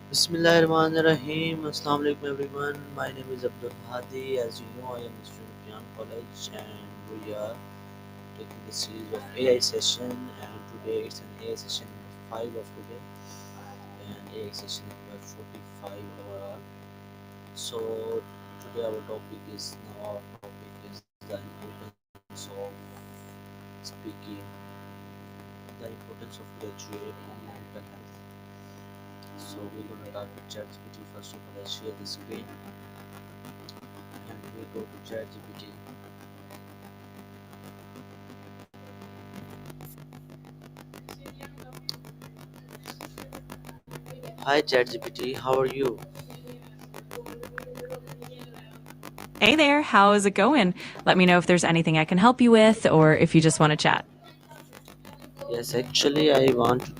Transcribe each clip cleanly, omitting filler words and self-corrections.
Bismillahirrahmanirrahim. Assalamu alaikum everyone. My name is Abdul Hadi. As you know, I am a student of Yan College and we are taking the series of AI session and today it's an AI session number 5 of today and AI session number 45 overall. So today our topic is the importance of speaking, the importance of graduate in mental health. So we're gonna start with ChatGPT. First of all, I share the screen and we go to ChatGPT. Hi ChatGPT, how are you? Hey there, how is it going? Let me know if there's anything I can help you with or if you just want to chat. Yes, actually, I want to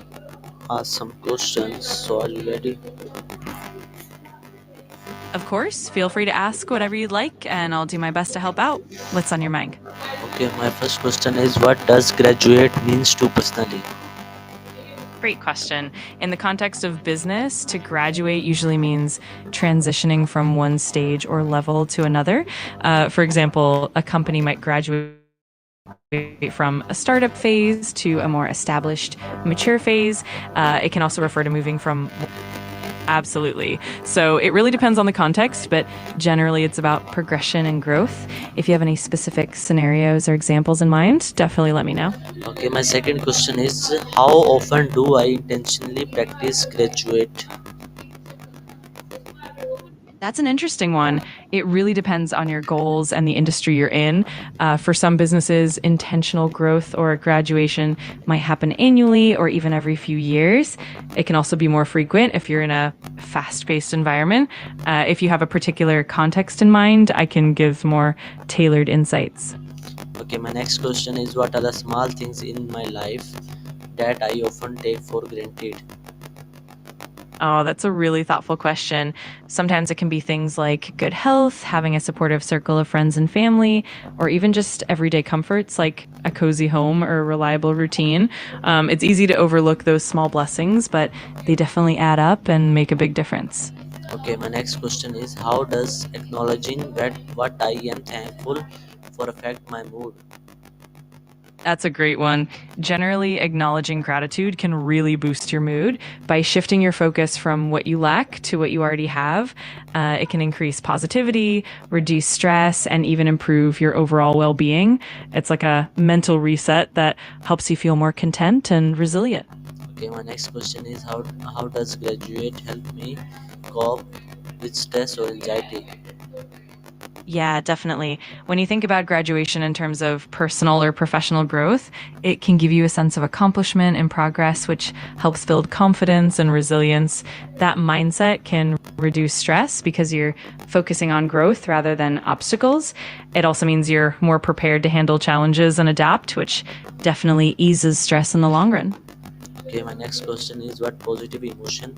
ask some questions. So, are you ready? Of course, feel free to ask whatever you'd like, and I'll do my best to help out. What's on your mind? Okay, my first question is what does graduate means to personally? Great question. In the context of business, to graduate usually means transitioning from one stage or level to another. For example, a company might graduate from a startup phase to a more established, mature phase. It can also refer to moving from. Absolutely. So it really depends on the context, but generally it's about progression and growth. If you have any specific scenarios or examples in mind, definitely let me know. Okay, my second question is how often do I intentionally practice graduate? That's an interesting one. It really depends on your goals and the industry you're in. For some businesses, intentional growth or graduation might happen annually or even every few years. It can also be more frequent if you're in a fast paced environment. If you have a particular context in mind, I can give more tailored insights. Okay, my next question is what are the small things in my life that I often take for granted? Oh, that's a really thoughtful question. Sometimes it can be things like good health, having a supportive circle of friends and family, or even just everyday comforts like a cozy home or a reliable routine. It's easy to overlook those small blessings, but they definitely add up and make a big difference. Okay, my next question is how does acknowledging that what I am thankful for affect my mood? That's a great one. Generally, acknowledging gratitude can really boost your mood by shifting your focus from what you lack to what you already have. It can increase positivity, reduce stress, and even improve your overall well being. It's like a mental reset that helps you feel more content and resilient. Okay, my next question is how does graduate help me cope with stress or anxiety? Yeah, definitely. When you think about graduation in terms of personal or professional growth, it can give you a sense of accomplishment and progress, which helps build confidence and resilience. That mindset can reduce stress because you're focusing on growth rather than obstacles. It also means you're more prepared to handle challenges and adapt, which definitely eases stress in the long run. Okay, my next question is what positive emotion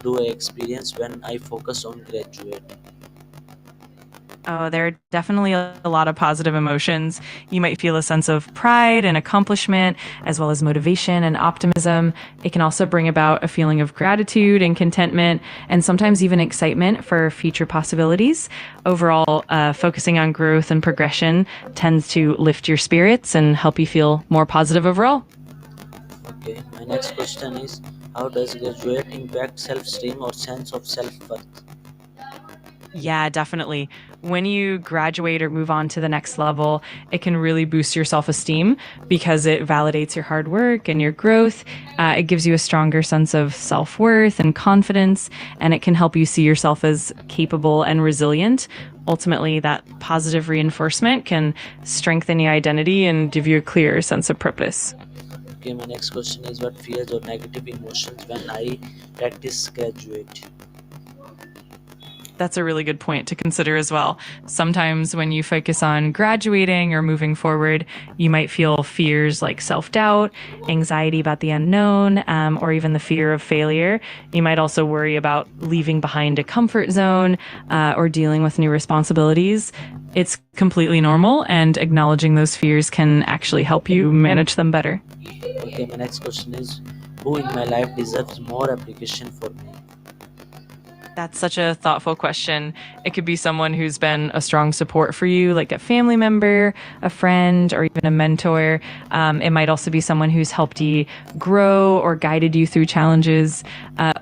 do I experience when I focus on graduate? Oh, there are definitely a lot of positive emotions. You might feel a sense of pride and accomplishment, as well as motivation and optimism. It can also bring about a feeling of gratitude and contentment, and sometimes even excitement for future possibilities. Overall, focusing on growth and progression tends to lift your spirits and help you feel more positive overall. Okay, my next question is how does graduate impact self-esteem or sense of self-worth? Yeah, definitely. When you graduate or move on to the next level, it can really boost your self esteem because it validates your hard work and your growth. It gives you a stronger sense of self worth and confidence, and it can help you see yourself as capable and resilient. Ultimately, that positive reinforcement can strengthen your identity and give you a clearer sense of purpose. Okay, my next question is what fears or negative emotions when I practice graduate? That's a really good point to consider as well. Sometimes when you focus on graduating or moving forward, you might feel fears like self doubt, anxiety about the unknown, or even the fear of failure. You might also worry about leaving behind a comfort zone or dealing with new responsibilities. It's completely normal, and acknowledging those fears can actually help you manage them better. Okay, my next question is who in my life deserves more application for me? That's such a thoughtful question. It could be someone who's been a strong support for you, like a family member, a friend, or even a mentor. It might also be someone who's helped you grow or guided you through challenges.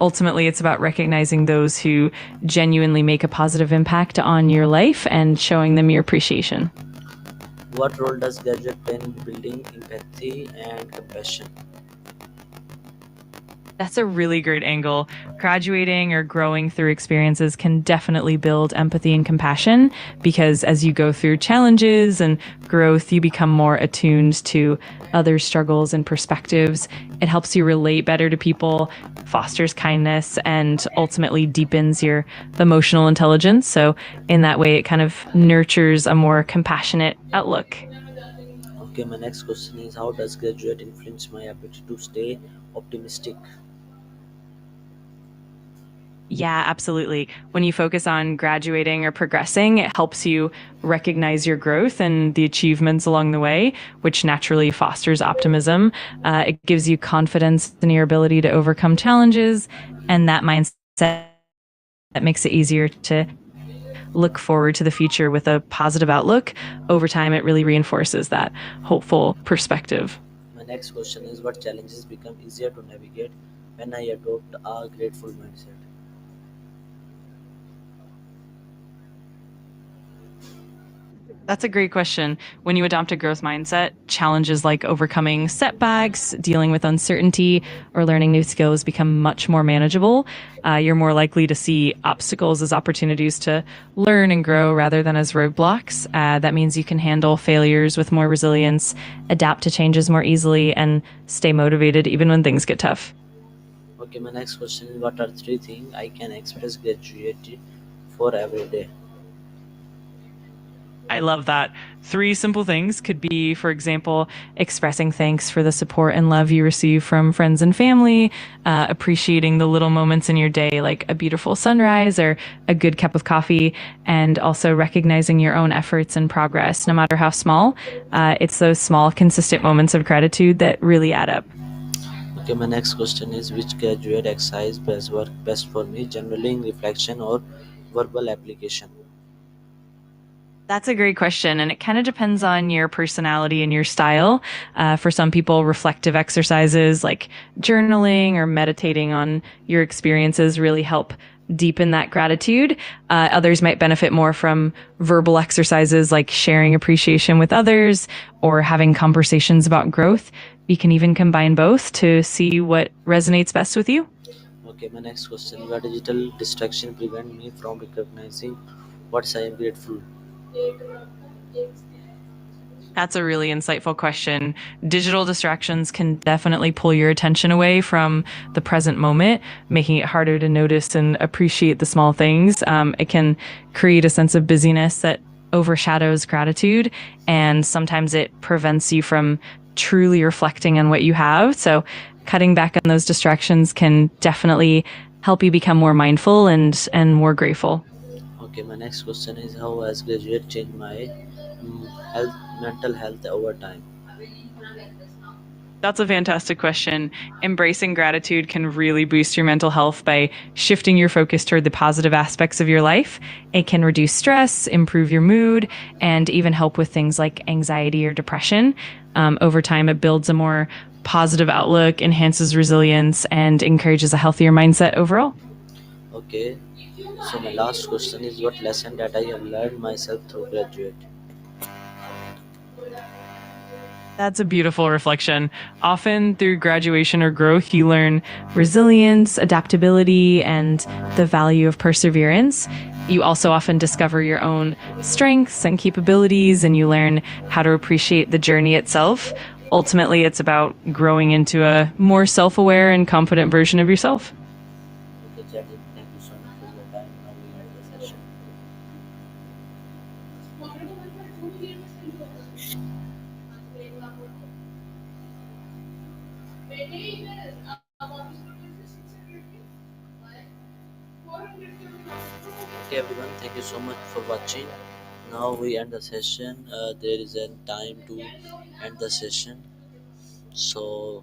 Ultimately, it's about recognizing those who genuinely make a positive impact on your life and showing them your appreciation. What role does graduate play in building empathy and compassion? That's a really great angle. Graduating or growing through experiences can definitely build empathy and compassion because as you go through challenges and growth, you become more attuned to others' struggles and perspectives. It helps you relate better to people, fosters kindness, and ultimately deepens your emotional intelligence. So, in that way, it kind of nurtures a more compassionate outlook. Okay, my next question is how does graduate influence my ability to stay optimistic? Yeah, absolutely. When you focus on graduating or progressing, it helps you recognize your growth and the achievements along the way, which naturally fosters optimism. It gives you confidence in your ability to overcome challenges, and that mindset that makes it easier to look forward to the future with a positive outlook. Over time, it really reinforces that hopeful perspective. My next question is what challenges become easier to navigate when I adopt a grateful mindset? That's a great question. When you adopt a growth mindset, challenges like overcoming setbacks, dealing with uncertainty, or learning new skills become much more manageable. You're more likely to see obstacles as opportunities to learn and grow rather than as roadblocks. That means you can handle failures with more resilience, adapt to changes more easily, and stay motivated even when things get tough. Okay, my next question is what are three things I can express gratitude for every day? I love that. Three simple things could be, for example, expressing thanks for the support and love you receive from friends and family, appreciating the little moments in your day, like a beautiful sunrise or a good cup of coffee, and also recognizing your own efforts and progress, no matter how small. It's those small, consistent moments of gratitude that really add up. Okay, my next question is which graduate exercise best work best for me, journaling, reflection, or verbal application? That's a great question. And it kind of depends on your personality and your style. For some people, reflective exercises like journaling or meditating on your experiences really help deepen that gratitude. Others might benefit more from verbal exercises like sharing appreciation with others or having conversations about growth. You can even combine both to see what resonates best with you. Okay, my next question what digital distraction prevent me from recognizing what I am grateful? That's a really insightful question. Digital distractions can definitely pull your attention away from the present moment, making it harder to notice and appreciate the small things. It can create a sense of busyness that overshadows gratitude, and sometimes it prevents you from truly reflecting on what you have. So, cutting back on those distractions can definitely help you become more mindful and more grateful. Okay, my next question is how has graduate changed my health, mental health over time? That's a fantastic question. Embracing gratitude can really boost your mental health by shifting your focus toward the positive aspects of your life. It can reduce stress, improve your mood, and even help with things like anxiety or depression. Over time, it builds a more positive outlook, enhances resilience, and encourages a healthier mindset overall. Okay, so my last question is what lesson that I have learned myself through graduate? That's a beautiful reflection. Often through graduation or growth, you learn resilience, adaptability, and the value of perseverance. You also often discover your own strengths and capabilities, and you learn how to appreciate the journey itself. Ultimately, it's about growing into a more self aware and confident version of yourself. Okay, Jadid, thank you so much for your time. Now we end the session. Okay, everyone, thank you so much for watching. Now we end the session. There is a time to end the session. So